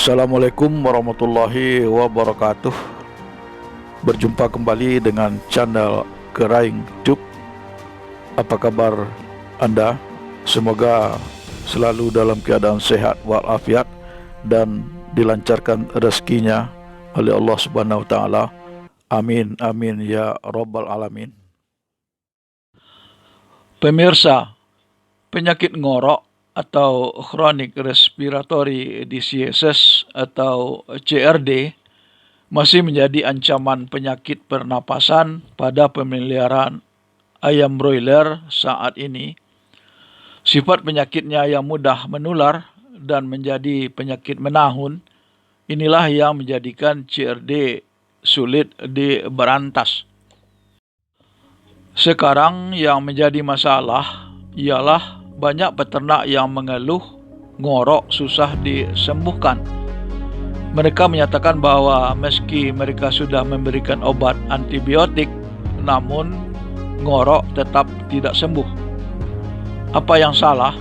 Assalamualaikum warahmatullahi wabarakatuh. Berjumpa kembali dengan channel Keraing Tube. Apa kabar Anda? Semoga selalu dalam keadaan sehat walafiat dan dilancarkan rezekinya oleh Allah Subhanahu wa taala. Amin amin ya rabbal alamin. Pemirsa, penyakit ngorok atau chronic respiratory diseases atau CRD masih menjadi ancaman penyakit pernapasan pada pemeliharaan ayam broiler saat ini. Sifat penyakitnya yang mudah menular dan menjadi penyakit menahun, inilah yang menjadikan CRD sulit diberantas. Sekarang yang menjadi masalah ialah banyak peternak yang mengeluh ngorok susah disembuhkan. Mereka menyatakan bahwa meski mereka sudah memberikan obat antibiotik, namun ngorok tetap tidak sembuh. Apa yang salah?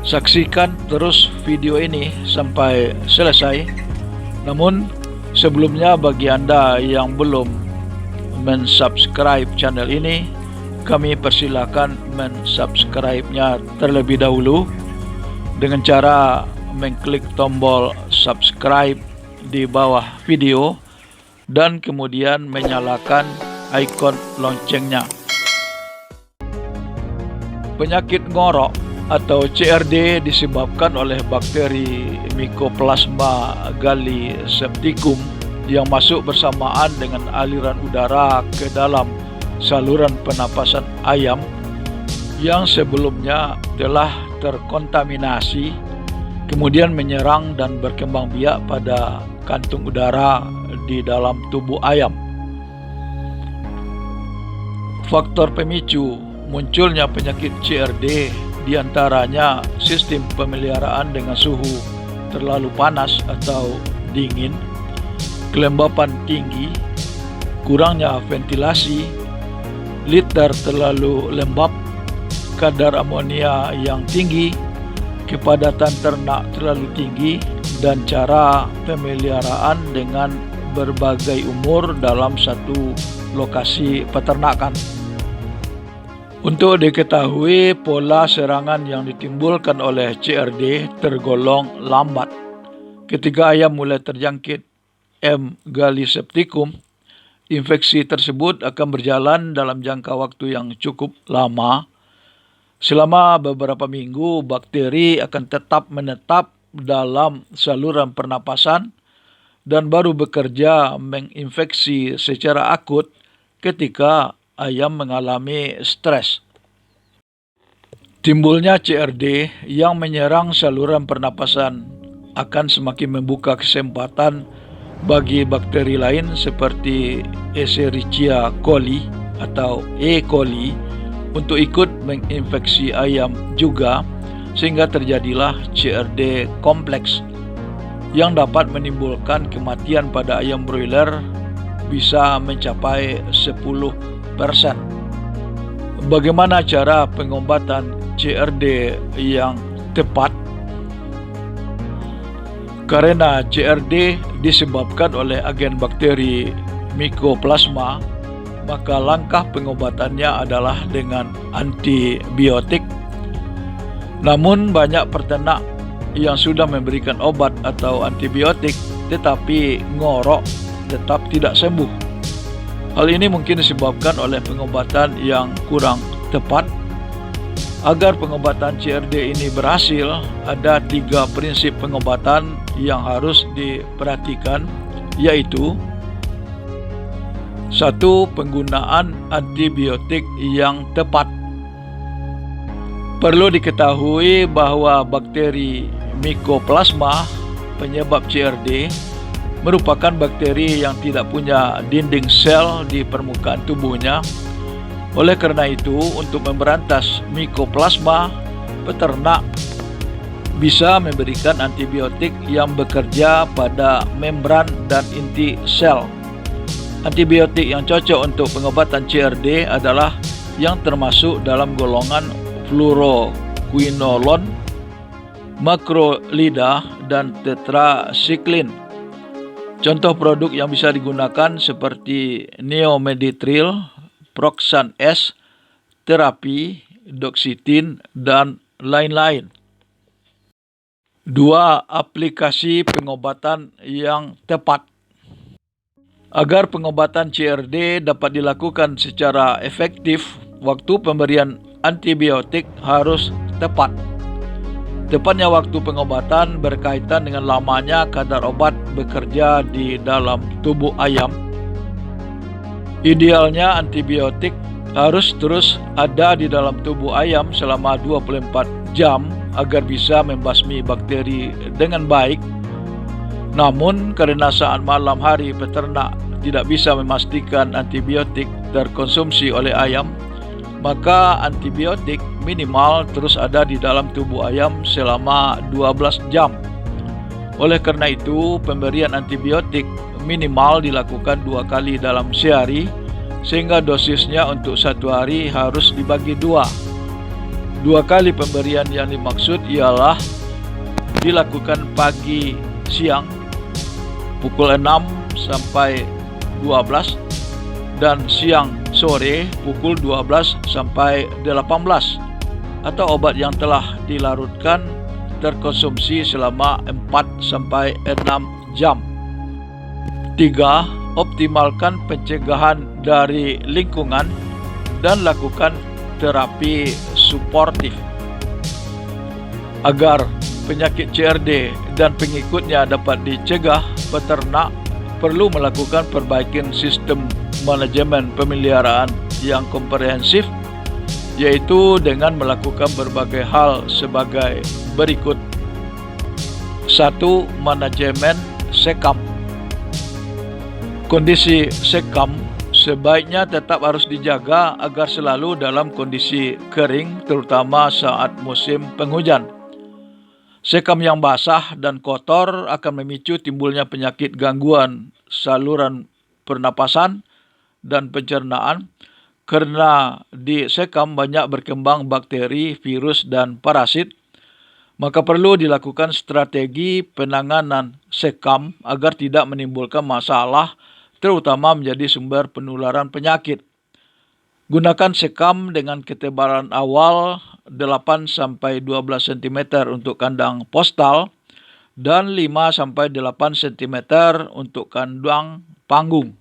Saksikan terus video ini sampai selesai. Namun sebelumnya, bagi Anda yang belum mensubscribe channel ini, kami persilakan mensubscribe-nya terlebih dahulu dengan cara mengklik tombol subscribe di bawah video dan kemudian menyalakan ikon loncengnya. Penyakit ngorok atau CRD disebabkan oleh bakteri Mycoplasma gallisepticum yang masuk bersamaan dengan aliran udara ke dalam saluran pernapasan ayam yang sebelumnya telah terkontaminasi, kemudian menyerang dan berkembang biak pada kantung udara di dalam tubuh ayam. Faktor pemicu munculnya penyakit CRD diantaranya sistem pemeliharaan dengan suhu terlalu panas atau dingin, kelembapan tinggi, kurangnya ventilasi, liter terlalu lembab, kadar amonia yang tinggi, kepadatan ternak terlalu tinggi, dan cara pemeliharaan dengan berbagai umur dalam satu lokasi peternakan. Untuk diketahui, pola serangan yang ditimbulkan oleh CRD tergolong lambat. Ketika ayam mulai terjangkit M. gallisepticum, infeksi tersebut akan berjalan dalam jangka waktu yang cukup lama. Selama beberapa minggu, bakteri akan tetap menetap dalam saluran pernapasan dan baru bekerja menginfeksi secara akut ketika ayam mengalami stres. Timbulnya CRD yang menyerang saluran pernapasan akan semakin membuka kesempatan bagi bakteri lain seperti Escherichia coli atau E. coli untuk ikut menginfeksi ayam juga, sehingga terjadilah CRD kompleks yang dapat menimbulkan kematian pada ayam broiler bisa mencapai 10%. Bagaimana cara pengobatan CRD yang tepat? Karena CRD disebabkan oleh agen bakteri Mycoplasma, maka langkah pengobatannya adalah dengan antibiotik. Namun banyak peternak yang sudah memberikan obat atau antibiotik tetapi ngorok tetap tidak sembuh. Hal ini mungkin disebabkan oleh pengobatan yang kurang tepat, Agar pengobatan CRD ini berhasil, ada 3 prinsip pengobatan yang harus diperhatikan, yaitu 1. Penggunaan antibiotik yang tepat. Perlu diketahui bahwa bakteri Mycoplasma penyebab CRD merupakan bakteri yang tidak punya dinding sel di permukaan tubuhnya. Oleh karena itu, untuk memberantas Mycoplasma, peternak bisa memberikan antibiotik yang bekerja pada membran dan inti sel. Antibiotik yang cocok untuk pengobatan CRD adalah yang termasuk dalam golongan fluoroquinolone, macrolida, dan tetracycline. Contoh produk yang bisa digunakan seperti Neomeditril, Proxan S, terapi, doxitin, dan lain-lain. 2. Aplikasi pengobatan yang tepat. Agar pengobatan CRD dapat dilakukan secara efektif, waktu pemberian antibiotik harus tepat. Tepatnya waktu pengobatan berkaitan dengan lamanya kadar obat bekerja di dalam tubuh ayam. Idealnya antibiotik harus terus ada di dalam tubuh ayam selama 24 jam agar bisa membasmi bakteri dengan baik. Namun karena saat malam hari peternak tidak bisa memastikan antibiotik terkonsumsi oleh ayam, maka antibiotik minimal terus ada di dalam tubuh ayam selama 12 jam. Oleh karena itu, pemberian antibiotik minimal dilakukan 2 kali dalam sehari, sehingga dosisnya untuk 1 hari harus dibagi 2. 2 kali pemberian yang dimaksud ialah dilakukan pagi siang pukul 6 sampai 12 dan siang sore pukul 12 sampai 18, atau obat yang telah dilarutkan terkonsumsi selama 4 sampai 6 jam. 3. Optimalkan pencegahan dari lingkungan dan lakukan terapi suportif. Agar penyakit CRD dan pengikutnya dapat dicegah, peternak perlu melakukan perbaikan sistem manajemen pemeliharaan yang komprehensif, yaitu dengan melakukan berbagai hal sebagai berikut. 1. Manajemen sekam. Kondisi sekam sebaiknya tetap harus dijaga agar selalu dalam kondisi kering, terutama saat musim penghujan. Sekam yang basah dan kotor akan memicu timbulnya penyakit gangguan saluran pernapasan dan pencernaan, karena di sekam banyak berkembang bakteri, virus, dan parasit. Maka perlu dilakukan strategi penanganan sekam agar tidak menimbulkan masalah, terutama menjadi sumber penularan penyakit. Gunakan sekam dengan ketebalan awal 8 sampai 12 cm untuk kandang postal dan 5 sampai 8 cm untuk kandang panggung.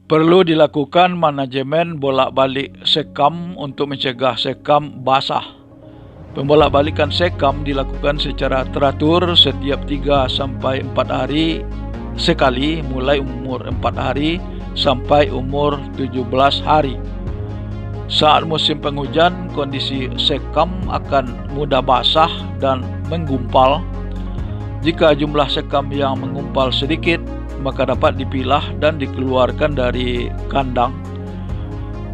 Perlu dilakukan manajemen bolak-balik sekam untuk mencegah sekam basah. Pembolak-balikan sekam dilakukan secara teratur setiap 3 sampai 4 hari sekali, mulai umur 4 hari sampai umur 17 hari. Saat musim penghujan, kondisi sekam akan mudah basah dan menggumpal. Jika jumlah sekam yang menggumpal sedikit, maka dapat dipilah dan dikeluarkan dari kandang.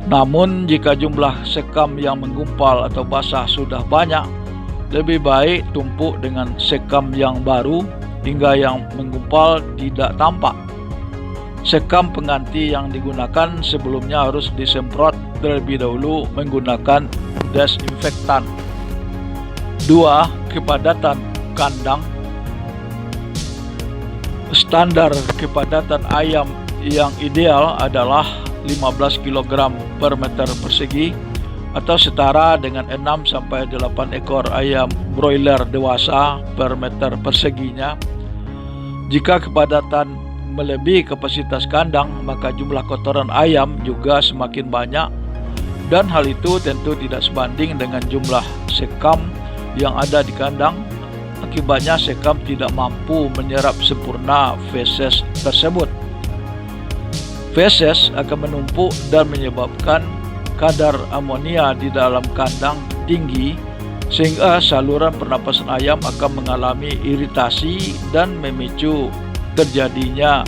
Namun jika jumlah sekam yang menggumpal atau basah sudah banyak, lebih baik tumpuk dengan sekam yang baru hingga yang menggumpal tidak tampak. Sekam pengganti yang digunakan sebelumnya harus disemprot terlebih dahulu menggunakan desinfektan. 2. Kepadatan kandang. Standar kepadatan ayam yang ideal adalah 15 kg per meter persegi atau setara dengan 6 sampai 8 ekor ayam broiler dewasa per meter perseginya. Jika kepadatan melebihi kapasitas kandang, maka jumlah kotoran ayam juga semakin banyak Dan hal itu tentu tidak sebanding dengan jumlah sekam yang ada di kandang. Akibatnya sekam tidak mampu menyerap sempurna feses tersebut. Feses akan menumpuk dan menyebabkan kadar amonia di dalam kandang tinggi, sehingga saluran pernapasan ayam akan mengalami iritasi dan memicu terjadinya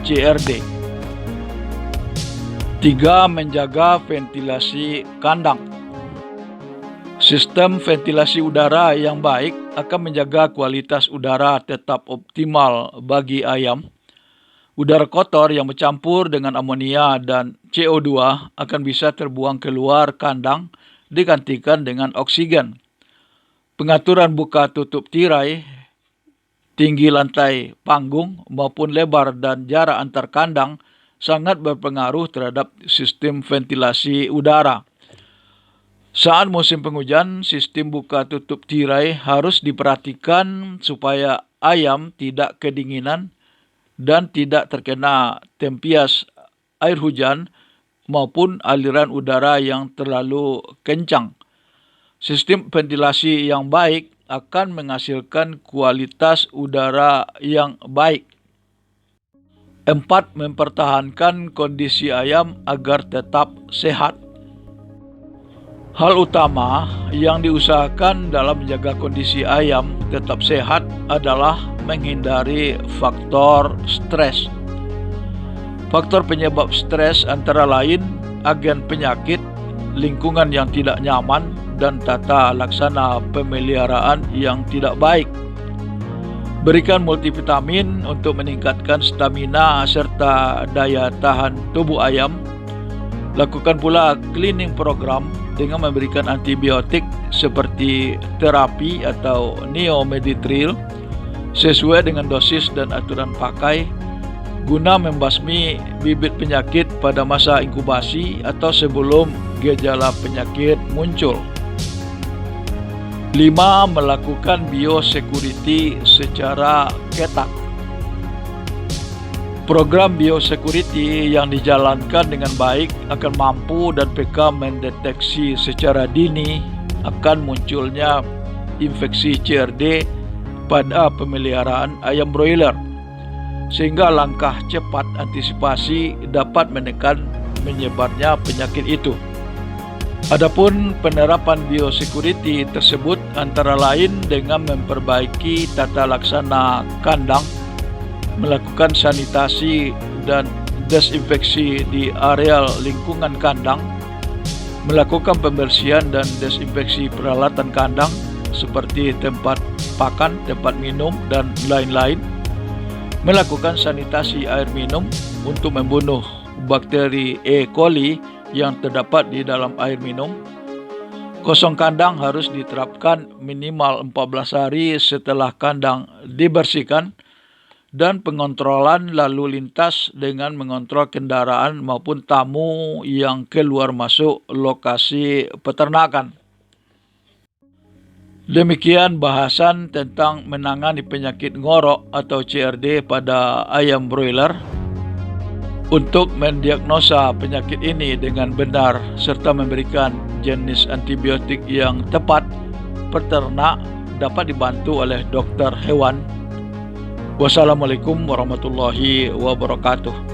CRD. 3. Menjaga ventilasi kandang. Sistem ventilasi udara yang baik akan menjaga kualitas udara tetap optimal bagi ayam. Udara kotor yang bercampur dengan amonia dan CO2 akan bisa terbuang keluar kandang digantikan dengan oksigen. Pengaturan buka tutup tirai, tinggi lantai panggung maupun lebar dan jarak antar kandang sangat berpengaruh terhadap sistem ventilasi udara. Saat musim penghujan, sistem buka tutup tirai harus diperhatikan supaya ayam tidak kedinginan dan tidak terkena tempias air hujan maupun aliran udara yang terlalu kencang. Sistem ventilasi yang baik akan menghasilkan kualitas udara yang baik. 4. Mempertahankan kondisi ayam agar tetap sehat. Hal utama yang diusahakan dalam menjaga kondisi ayam tetap sehat adalah menghindari faktor stres. Faktor penyebab stres antara lain agen penyakit, lingkungan yang tidak nyaman, dan tata laksana pemeliharaan yang tidak baik. Berikan multivitamin untuk meningkatkan stamina serta daya tahan tubuh ayam. Lakukan pula cleaning program dengan memberikan antibiotik seperti terapi atau neomeditril sesuai dengan dosis dan aturan pakai guna membasmi bibit penyakit pada masa inkubasi atau sebelum gejala penyakit muncul. 5. Melakukan biosecurity secara ketat. Program biosecurity yang dijalankan dengan baik akan mampu dan peka mendeteksi secara dini akan munculnya infeksi CRD pada pemeliharaan ayam broiler, sehingga langkah cepat antisipasi dapat menekan menyebarnya penyakit itu. Adapun penerapan biosecurity tersebut antara lain dengan memperbaiki tata laksana kandang, melakukan sanitasi dan desinfeksi di areal lingkungan kandang, melakukan pembersihan dan desinfeksi peralatan kandang seperti tempat pakan, tempat minum, dan lain-lain, melakukan sanitasi air minum untuk membunuh bakteri E. coli yang terdapat di dalam air minum. Kosong kandang harus diterapkan minimal 14 hari setelah kandang dibersihkan, dan pengontrolan lalu lintas dengan mengontrol kendaraan maupun tamu yang keluar masuk lokasi peternakan. Demikian bahasan tentang menangani penyakit ngorok atau CRD pada ayam broiler. Untuk mendiagnosa penyakit ini dengan benar serta memberikan jenis antibiotik yang tepat, peternak dapat dibantu oleh dokter hewan. Wassalamualaikum warahmatullahi wabarakatuh.